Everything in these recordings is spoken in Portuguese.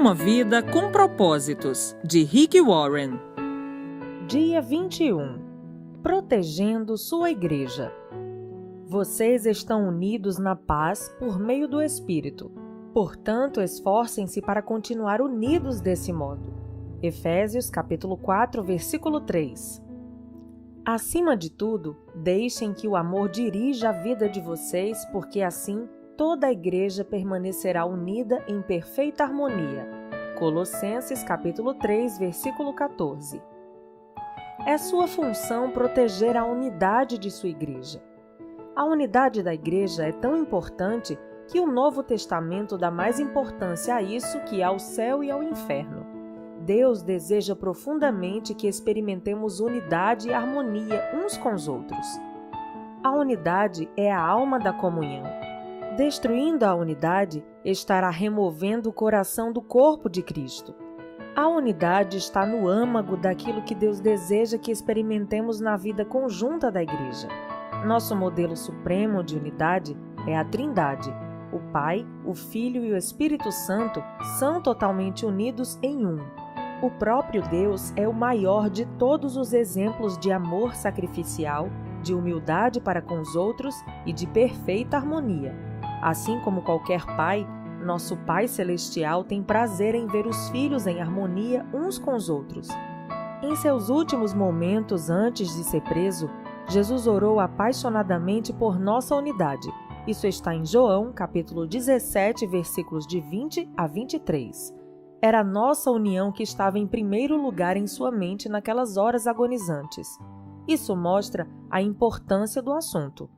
Uma vida com propósitos, de Rick Warren. Dia 21. Protegendo sua igreja. Vocês estão unidos na paz por meio do Espírito. Portanto, esforcem-se para continuar unidos desse modo. Efésios capítulo 4, versículo 3. Acima de tudo, deixem que o amor dirija a vida de vocês, porque assim toda a igreja permanecerá unida em perfeita harmonia. Colossenses capítulo 3, versículo 14. É sua função proteger a unidade de sua igreja. A unidade da igreja é tão importante que o Novo Testamento dá mais importância a isso que ao céu e ao inferno. Deus deseja profundamente que experimentemos unidade e harmonia uns com os outros. A unidade é a alma da comunhão. Destruindo a unidade, estará removendo o coração do corpo de Cristo. A unidade está no âmago daquilo que Deus deseja que experimentemos na vida conjunta da igreja. Nosso modelo supremo de unidade é a Trindade. O Pai, o Filho e o Espírito Santo são totalmente unidos em um. O próprio Deus é o maior de todos os exemplos de amor sacrificial, de humildade para com os outros e de perfeita harmonia. Assim como qualquer pai, nosso Pai Celestial tem prazer em ver os filhos em harmonia uns com os outros. Em seus últimos momentos antes de ser preso, Jesus orou apaixonadamente por nossa unidade. Isso está em João, capítulo 17, versículos de 20 a 23. Era a nossa união que estava em primeiro lugar em sua mente naquelas horas agonizantes. Isso mostra a importância do assunto.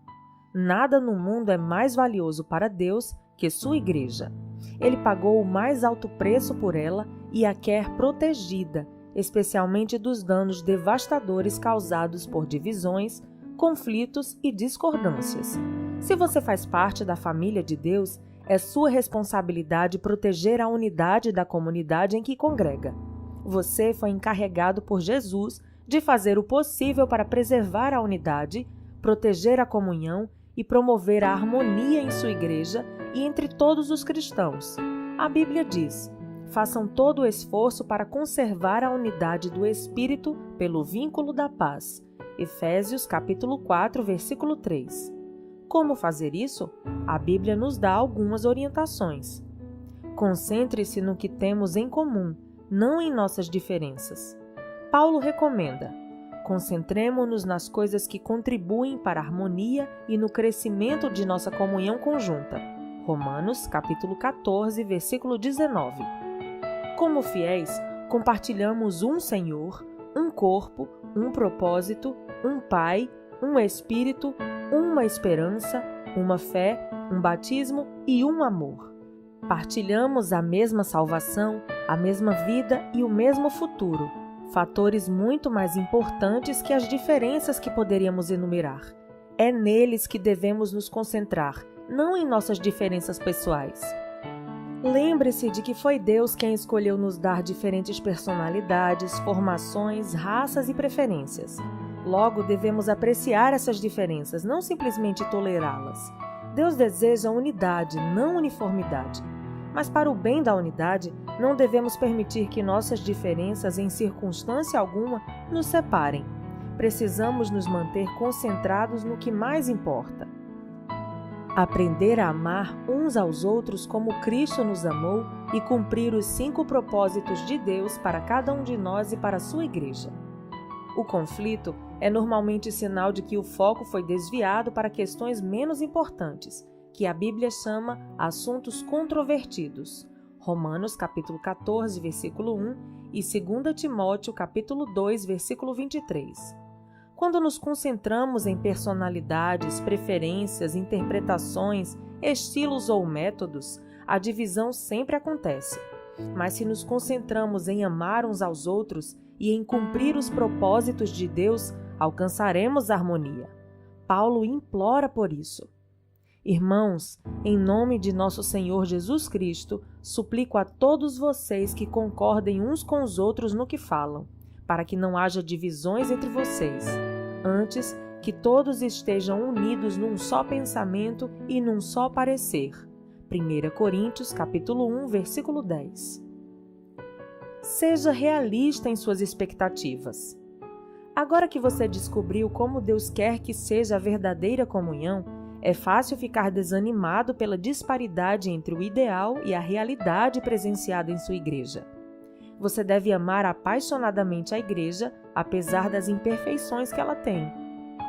Nada no mundo é mais valioso para Deus que sua igreja. Ele pagou o mais alto preço por ela e a quer protegida, especialmente dos danos devastadores causados por divisões, conflitos e discordâncias. Se você faz parte da família de Deus, é sua responsabilidade proteger a unidade da comunidade em que congrega. Você foi encarregado por Jesus de fazer o possível para preservar a unidade, proteger a comunhão e promover a harmonia em sua igreja e entre todos os cristãos. A Bíblia diz: façam todo o esforço para conservar a unidade do Espírito pelo vínculo da paz. Efésios capítulo 4, versículo 3. Como fazer isso? A Bíblia nos dá algumas orientações. Concentre-se no que temos em comum, não em nossas diferenças. Paulo recomenda: concentremo-nos nas coisas que contribuem para a harmonia e no crescimento de nossa comunhão conjunta. Romanos, capítulo 14, versículo 19. Como fiéis, compartilhamos um Senhor, um corpo, um propósito, um Pai, um Espírito, uma esperança, uma fé, um batismo e um amor. Partilhamos a mesma salvação, a mesma vida e o mesmo futuro. Fatores muito mais importantes que as diferenças que poderíamos enumerar. É neles que devemos nos concentrar, não em nossas diferenças pessoais. Lembre-se de que foi Deus quem escolheu nos dar diferentes personalidades, formações, raças e preferências. Logo, devemos apreciar essas diferenças, não simplesmente tolerá-las. Deus deseja unidade, não uniformidade. Mas para o bem da unidade, não devemos permitir que nossas diferenças, em circunstância alguma, nos separem. Precisamos nos manter concentrados no que mais importa. Aprender a amar uns aos outros como Cristo nos amou e cumprir os 5 propósitos de Deus para cada um de nós e para a sua igreja. O conflito é normalmente sinal de que o foco foi desviado para questões menos importantes, que a Bíblia chama assuntos controvertidos. Romanos capítulo 14, versículo 1 e 2 Timóteo capítulo 2, versículo 23. Quando nos concentramos em personalidades, preferências, interpretações, estilos ou métodos, a divisão sempre acontece. Mas se nos concentramos em amar uns aos outros e em cumprir os propósitos de Deus, alcançaremos a harmonia. Paulo implora por isso. Irmãos, em nome de nosso Senhor Jesus Cristo, suplico a todos vocês que concordem uns com os outros no que falam, para que não haja divisões entre vocês. Antes, que todos estejam unidos num só pensamento e num só parecer. 1 Coríntios, capítulo 1, versículo 10. Seja realista em suas expectativas. Agora que você descobriu como Deus quer que seja a verdadeira comunhão, é fácil ficar desanimado pela disparidade entre o ideal e a realidade presenciada em sua igreja. Você deve amar apaixonadamente a igreja, apesar das imperfeições que ela tem.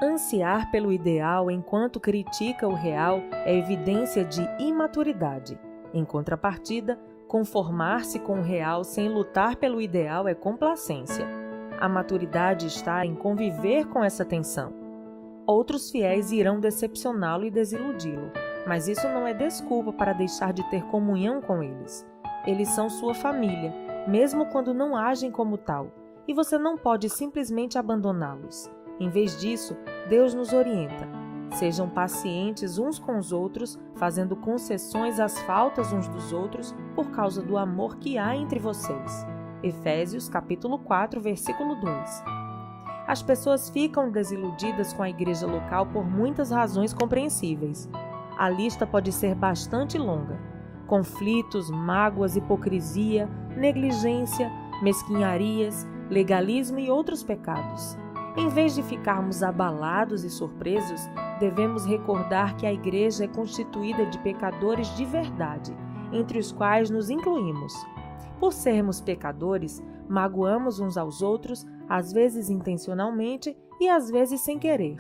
Ansiar pelo ideal enquanto critica o real é evidência de imaturidade. Em contrapartida, conformar-se com o real sem lutar pelo ideal é complacência. A maturidade está em conviver com essa tensão. Outros fiéis irão decepcioná-lo e desiludi-lo, mas isso não é desculpa para deixar de ter comunhão com eles. Eles são sua família, mesmo quando não agem como tal, e você não pode simplesmente abandoná-los. Em vez disso, Deus nos orienta. Sejam pacientes uns com os outros, fazendo concessões às faltas uns dos outros por causa do amor que há entre vocês. Efésios capítulo 4, versículo 2. As pessoas ficam desiludidas com a igreja local por muitas razões compreensíveis. A lista pode ser bastante longa. Conflitos, mágoas, hipocrisia, negligência, mesquinharias, legalismo e outros pecados. Em vez de ficarmos abalados e surpresos, devemos recordar que a igreja é constituída de pecadores de verdade, entre os quais nos incluímos. Por sermos pecadores, magoamos uns aos outros, às vezes intencionalmente e às vezes sem querer.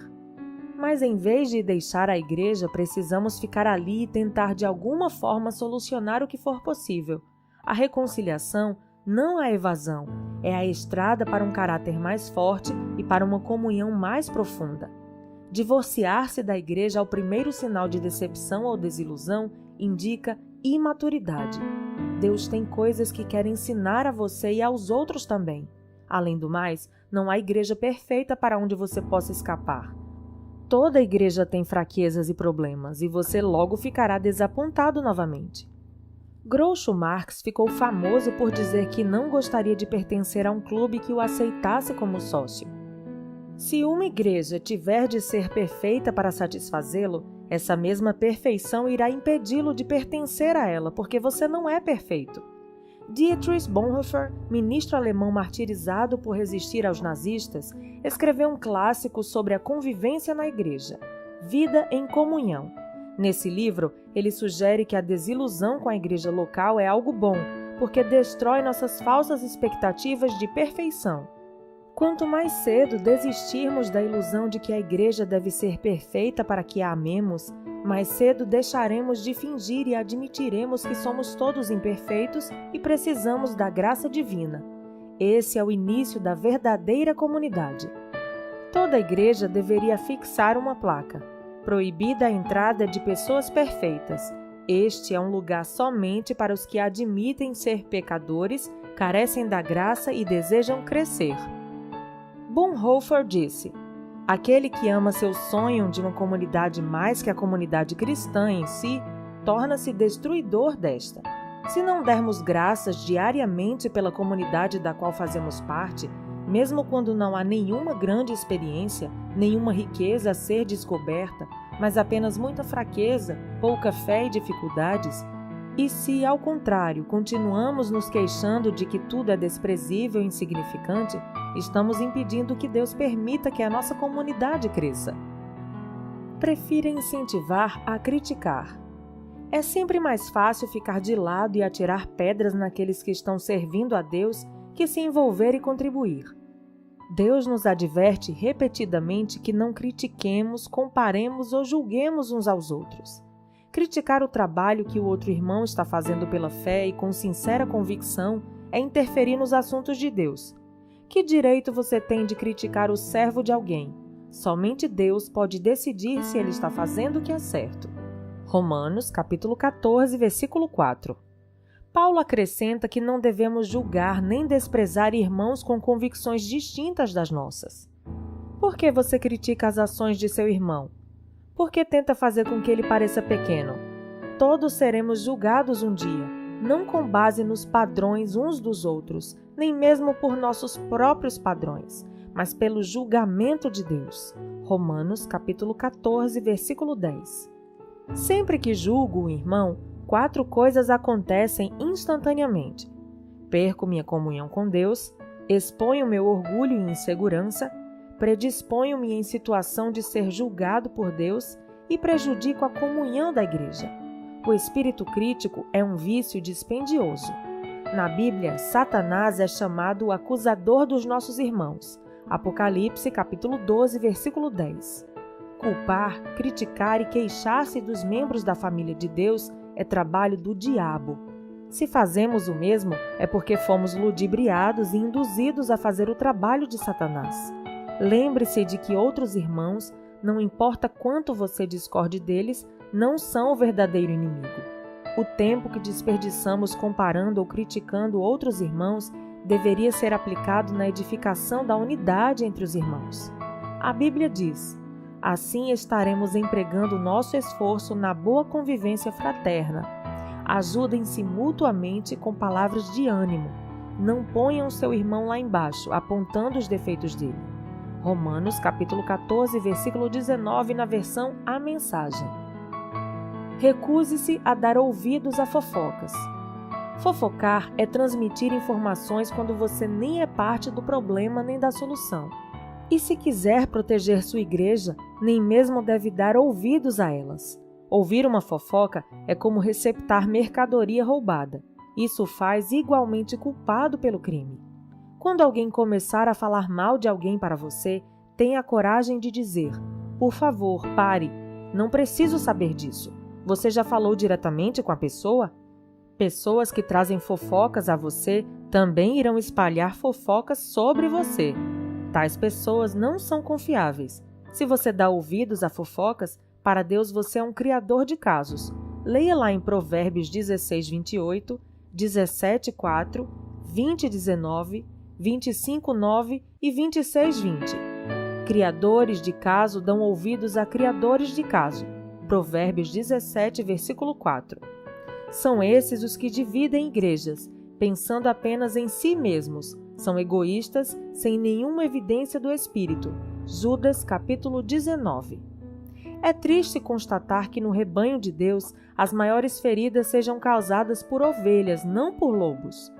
Mas em vez de deixar a igreja, precisamos ficar ali e tentar de alguma forma solucionar o que for possível. A reconciliação, não a evasão, é a estrada para um caráter mais forte e para uma comunhão mais profunda. Divorciar-se da igreja ao primeiro sinal de decepção ou desilusão indica imaturidade. Deus tem coisas que quer ensinar a você e aos outros também. Além do mais, não há igreja perfeita para onde você possa escapar. Toda igreja tem fraquezas e problemas, e você logo ficará desapontado novamente. Groucho Marx ficou famoso por dizer que não gostaria de pertencer a um clube que o aceitasse como sócio. Se uma igreja tiver de ser perfeita para satisfazê-lo, essa mesma perfeição irá impedi-lo de pertencer a ela, porque você não é perfeito. Dietrich Bonhoeffer, ministro alemão martirizado por resistir aos nazistas, escreveu um clássico sobre a convivência na igreja, Vida em Comunhão. Nesse livro, ele sugere que a desilusão com a igreja local é algo bom, porque destrói nossas falsas expectativas de perfeição. Quanto mais cedo desistirmos da ilusão de que a igreja deve ser perfeita para que a amemos, mais cedo deixaremos de fingir e admitiremos que somos todos imperfeitos e precisamos da graça divina. Esse é o início da verdadeira comunidade. Toda igreja deveria fixar uma placa: proibida a entrada de pessoas perfeitas. Este é um lugar somente para os que admitem ser pecadores, carecem da graça e desejam crescer. Bonhoeffer disse: aquele que ama seu sonho de uma comunidade mais que a comunidade cristã em si, torna-se destruidor desta. Se não dermos graças diariamente pela comunidade da qual fazemos parte, mesmo quando não há nenhuma grande experiência, nenhuma riqueza a ser descoberta, mas apenas muita fraqueza, pouca fé e dificuldades, e se, ao contrário, continuamos nos queixando de que tudo é desprezível e insignificante, estamos impedindo que Deus permita que a nossa comunidade cresça. Prefira incentivar a criticar. É sempre mais fácil ficar de lado e atirar pedras naqueles que estão servindo a Deus que se envolver e contribuir. Deus nos adverte repetidamente que não critiquemos, comparemos ou julguemos uns aos outros. Criticar o trabalho que o outro irmão está fazendo pela fé e com sincera convicção é interferir nos assuntos de Deus. Que direito você tem de criticar o servo de alguém? Somente Deus pode decidir se ele está fazendo o que é certo. Romanos, capítulo 14, versículo 4. Paulo acrescenta que não devemos julgar nem desprezar irmãos com convicções distintas das nossas. Por que você critica as ações de seu irmão? Por que tenta fazer com que ele pareça pequeno? Todos seremos julgados um dia, não com base nos padrões uns dos outros, nem mesmo por nossos próprios padrões, mas pelo julgamento de Deus. Romanos, capítulo 14, versículo 10. Sempre que julgo o irmão, 4 coisas acontecem instantaneamente. perco minha comunhão com Deus, exponho meu orgulho e insegurança, predisponho-me em situação de ser julgado por Deus e prejudico a comunhão da igreja. O espírito crítico é um vício dispendioso. Na Bíblia, Satanás é chamado o acusador dos nossos irmãos. Apocalipse, capítulo 12, versículo 10. Culpar, criticar e queixar-se dos membros da família de Deus é trabalho do diabo. Se fazemos o mesmo, é porque fomos ludibriados e induzidos a fazer o trabalho de Satanás. Lembre-se de que outros irmãos, não importa quanto você discorde deles, não são o verdadeiro inimigo. O tempo que desperdiçamos comparando ou criticando outros irmãos deveria ser aplicado na edificação da unidade entre os irmãos. A Bíblia diz: assim estaremos empregando nosso esforço na boa convivência fraterna. Ajudem-se mutuamente com palavras de ânimo. Não ponham seu irmão lá embaixo, apontando os defeitos dele. Romanos, capítulo 14, versículo 19, na versão A Mensagem. Recuse-se a dar ouvidos a fofocas. Fofocar é transmitir informações quando você nem é parte do problema nem da solução. E se quiser proteger sua igreja, nem mesmo deve dar ouvidos a elas. Ouvir uma fofoca é como receptar mercadoria roubada. Isso o faz igualmente culpado pelo crime. Quando alguém começar a falar mal de alguém para você, tenha a coragem de dizer: por favor, pare, não preciso saber disso. Você já falou diretamente com a pessoa? Pessoas que trazem fofocas a você também irão espalhar fofocas sobre você. Tais pessoas não são confiáveis. Se você dá ouvidos a fofocas, para Deus você é um criador de casos. Leia lá em Provérbios 16, 28, 17, 4, 20, 19, 25, 9 e 26, 20. Criadores de caso dão ouvidos a criadores de caso. Provérbios 17, versículo 4. São esses os que dividem igrejas, pensando apenas em si mesmos. São egoístas, sem nenhuma evidência do Espírito. Judas, capítulo 19. É triste constatar que no rebanho de Deus as maiores feridas sejam causadas por ovelhas, não por lobos.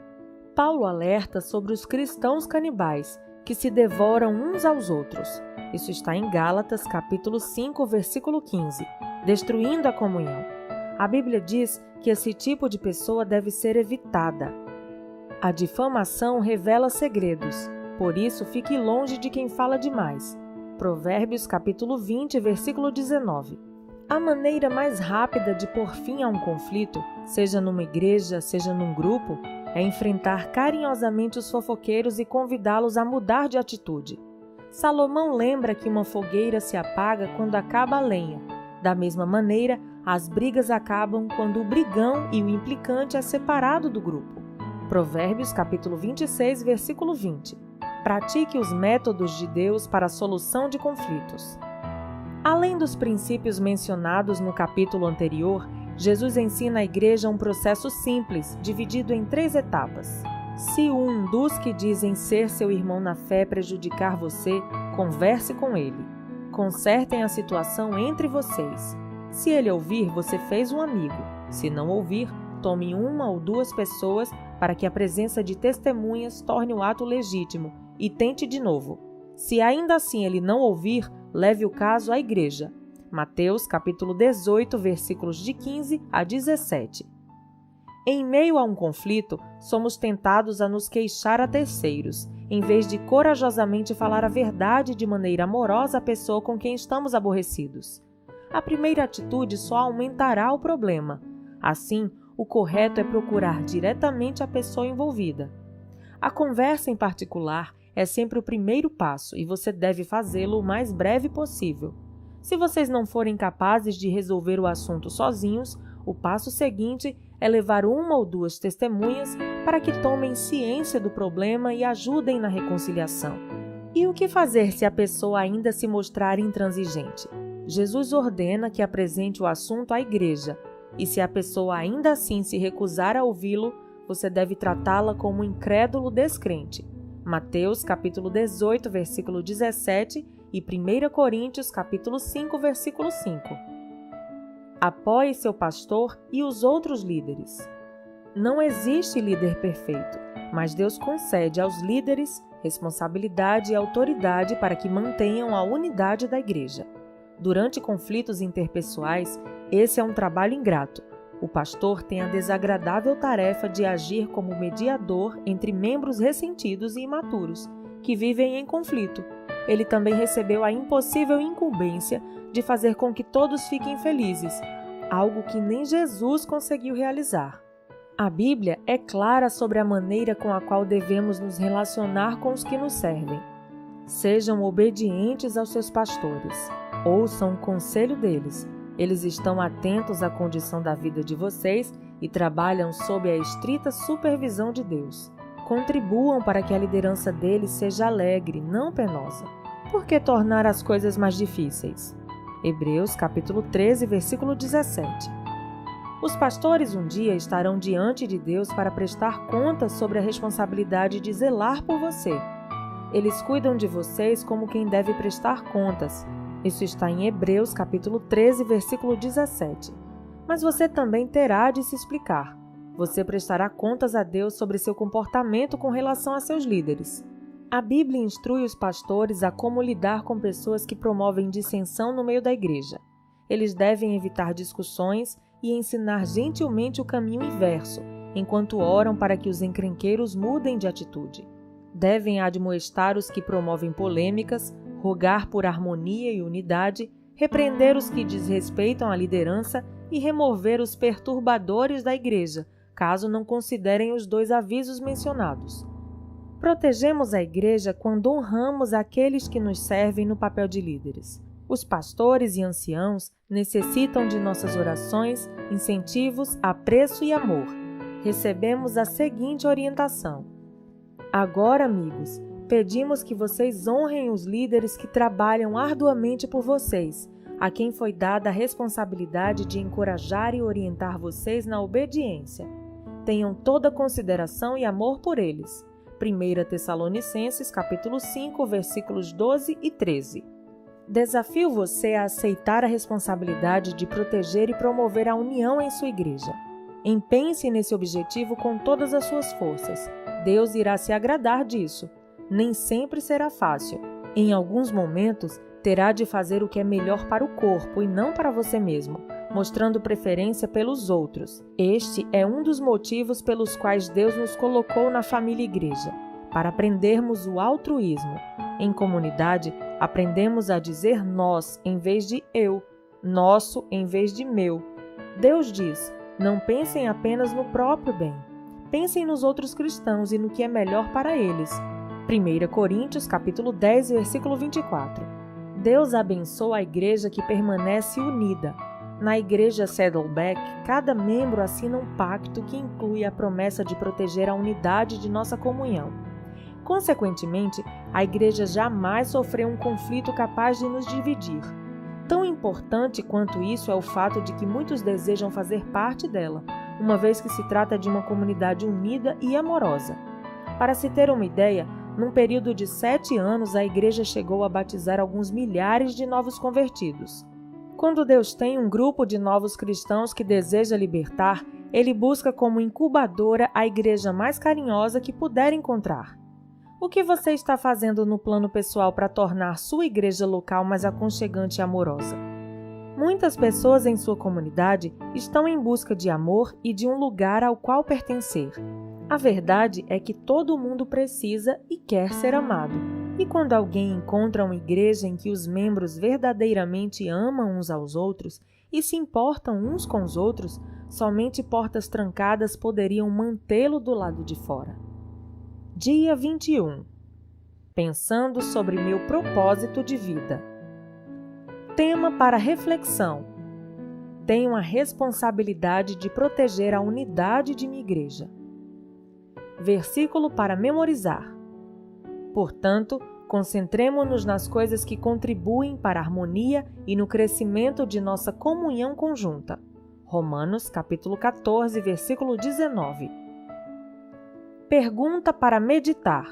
Paulo alerta sobre os cristãos canibais, que se devoram uns aos outros. Isso está em Gálatas, capítulo 5, versículo 15, destruindo a comunhão. A Bíblia diz que esse tipo de pessoa deve ser evitada. A difamação revela segredos, por isso fique longe de quem fala demais. Provérbios capítulo 20, versículo 19. A maneira mais rápida de pôr fim a um conflito, seja numa igreja, seja num grupo, é enfrentar carinhosamente os fofoqueiros e convidá-los a mudar de atitude. Salomão lembra que uma fogueira se apaga quando acaba a lenha. Da mesma maneira, as brigas acabam quando o brigão e o implicante é separado do grupo. Provérbios capítulo 26, versículo 20. Pratique os métodos de Deus para a solução de conflitos. Além dos princípios mencionados no capítulo anterior, Jesus ensina à igreja um processo simples, dividido em 3 etapas. Se um dos que dizem ser seu irmão na fé prejudicar você, converse com ele. Consertem a situação entre vocês. Se ele ouvir, você fez um amigo. Se não ouvir, tome 1 ou 2 pessoas para que a presença de testemunhas torne o ato legítimo e tente de novo. Se ainda assim ele não ouvir, leve o caso à igreja. Mateus capítulo 18, versículos de 15 a 17. Em meio a um conflito, somos tentados a nos queixar a terceiros, em vez de corajosamente falar a verdade de maneira amorosa à pessoa com quem estamos aborrecidos. A primeira atitude só aumentará o problema. Assim, o correto é procurar diretamente a pessoa envolvida. A conversa em particular é sempre o primeiro passo e você deve fazê-lo o mais breve possível. Se vocês não forem capazes de resolver o assunto sozinhos, o passo seguinte é levar 1 ou 2 testemunhas para que tomem ciência do problema e ajudem na reconciliação. E o que fazer se a pessoa ainda se mostrar intransigente? Jesus ordena que apresente o assunto à igreja, e se a pessoa ainda assim se recusar a ouvi-lo, você deve tratá-la como um incrédulo descrente. Mateus capítulo 18, versículo 17 e 1 Coríntios capítulo 5, versículo 5. Apoie seu pastor e os outros líderes. Não existe líder perfeito, mas Deus concede aos líderes responsabilidade e autoridade para que mantenham a unidade da igreja. Durante conflitos interpessoais, esse é um trabalho ingrato. O pastor tem a desagradável tarefa de agir como mediador entre membros ressentidos e imaturos, que vivem em conflito. Ele também recebeu a impossível incumbência de fazer com que todos fiquem felizes, algo que nem Jesus conseguiu realizar. A Bíblia é clara sobre a maneira com a qual devemos nos relacionar com os que nos servem. Sejam obedientes aos seus pastores. Ouçam o conselho deles. Eles estão atentos à condição da vida de vocês e trabalham sob a estrita supervisão de Deus. Contribuam para que a liderança deles seja alegre, não penosa. Por que tornar as coisas mais difíceis? Hebreus capítulo 13, versículo 17. Os pastores um dia estarão diante de Deus para prestar contas sobre a responsabilidade de zelar por você. Eles cuidam de vocês como quem deve prestar contas. Isso está em Hebreus capítulo 13, versículo 17. Mas você também terá de se explicar. Você prestará contas a Deus sobre seu comportamento com relação a seus líderes. A Bíblia instrui os pastores a como lidar com pessoas que promovem dissensão no meio da igreja. Eles devem evitar discussões e ensinar gentilmente o caminho inverso, enquanto oram para que os encrenqueiros mudem de atitude. Devem admoestar os que promovem polêmicas, rogar por harmonia e unidade, repreender os que desrespeitam a liderança e remover os perturbadores da igreja, caso não considerem os 2 avisos mencionados. Protegemos a igreja quando honramos aqueles que nos servem no papel de líderes. Os pastores e anciãos necessitam de nossas orações, incentivos, apreço e amor. Recebemos a seguinte orientação: agora, amigos, pedimos que vocês honrem os líderes que trabalham arduamente por vocês, a quem foi dada a responsabilidade de encorajar e orientar vocês na obediência. Tenham toda consideração e amor por eles. 1 Tessalonicenses capítulo 5, versículos 12 e 13. Desafio você a aceitar a responsabilidade de proteger e promover a união em sua igreja. Empenhe-se nesse objetivo com todas as suas forças. Deus irá se agradar disso. Nem sempre será fácil. Em alguns momentos, terá de fazer o que é melhor para o corpo e não para você mesmo, mostrando preferência pelos outros. Este é um dos motivos pelos quais Deus nos colocou na família igreja, para aprendermos o altruísmo. Em comunidade, aprendemos a dizer nós em vez de eu, nosso em vez de meu. Deus diz: não pensem apenas no próprio bem. Pensem nos outros cristãos e no que é melhor para eles. 1 Coríntios capítulo 10, versículo 24. Deus abençoa a igreja que permanece unida. Na igreja Saddleback, cada membro assina um pacto que inclui a promessa de proteger a unidade de nossa comunhão. Consequentemente, a igreja jamais sofreu um conflito capaz de nos dividir. Tão importante quanto isso é o fato de que muitos desejam fazer parte dela, uma vez que se trata de uma comunidade unida e amorosa. Para se ter uma ideia, num período de 7 anos, a igreja chegou a batizar alguns milhares de novos convertidos. Quando Deus tem um grupo de novos cristãos que deseja libertar, Ele busca como incubadora a igreja mais carinhosa que puder encontrar. O que você está fazendo no plano pessoal para tornar sua igreja local mais aconchegante e amorosa? Muitas pessoas em sua comunidade estão em busca de amor e de um lugar ao qual pertencer. A verdade é que todo mundo precisa e quer ser amado. E quando alguém encontra uma igreja em que os membros verdadeiramente amam uns aos outros e se importam uns com os outros, somente portas trancadas poderiam mantê-lo do lado de fora. Dia 21. Pensando sobre meu propósito de vida. Tema para reflexão: tenho a responsabilidade de proteger a unidade de minha igreja. Versículo para memorizar. Portanto, concentremo-nos nas coisas que contribuem para a harmonia e no crescimento de nossa comunhão conjunta. Romanos, capítulo 14, versículo 19. Pergunta para meditar: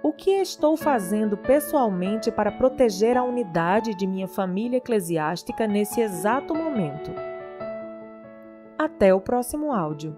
o que estou fazendo pessoalmente para proteger a unidade de minha família eclesiástica nesse exato momento? Até o próximo áudio.